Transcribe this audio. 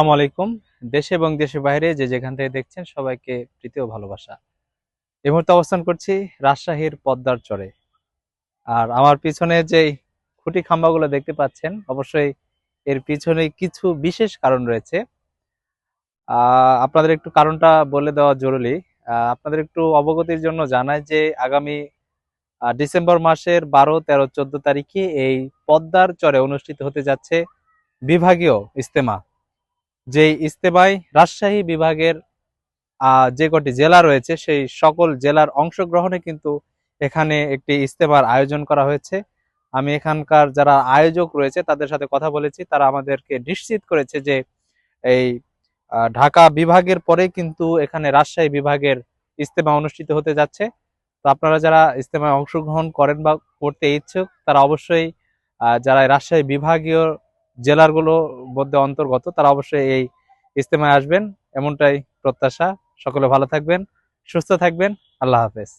আসসালামু আলাইকুম। দেশে এবং দেশের বাইরে যে যেখান থেকে দেখছেন সবাইকে প্রীতি ও ভালোবাসা। এই মুহূর্তে অবস্থান করছি রাজশাহীর পদ্মার চরে। আর আমার পিছনে যে খুঁটি খাম্বাগুলো দেখতে পাচ্ছেন, অবশ্যই এর পিছনে কিছু বিশেষ কারণ রয়েছে। আপনাদের একটু কারণটা বলে দেওয়া জরুরি। আপনাদের একটু অবগতির জন্য জানাই যে আগামী ডিসেম্বর মাসের 12, 13, 14 তারিখে এই পদ্মার চরে অনুষ্ঠিত হতে যাচ্ছে বিভাগীয় ইজতেমা। যেই ইজতেমায় রাজশাহী বিভাগের যে কটি জেলা রয়েছে সেই সকল জেলার অংশগ্রহণে কিন্তু এখানে একটি ইজতেমার আয়োজন করা হয়েছে। আমি এখানকার যারা আয়োজক রয়েছে তাদের সাথে কথা বলেছি, তারা আমাদেরকে নিশ্চিত করেছে যে এই ঢাকা বিভাগের পরে কিন্তু এখানে রাজশাহী বিভাগের ইজতেমা অনুষ্ঠিত হতে যাচ্ছে। তো আপনারা যারা ইজতেমায় অংশগ্রহণ করেন বা করতে ইচ্ছুক তারা অবশ্যই যারা রাজশাহী বিভাগীয় জেলাগুলোর মধ্যে অন্তর্গত তারা অবশ্যই এই ইজতেমায় আসবেন, এমনটাই প্রত্যাশা। সকলে ভালো থাকবেন, সুস্থ থাকবেন। আল্লাহ হাফেজ।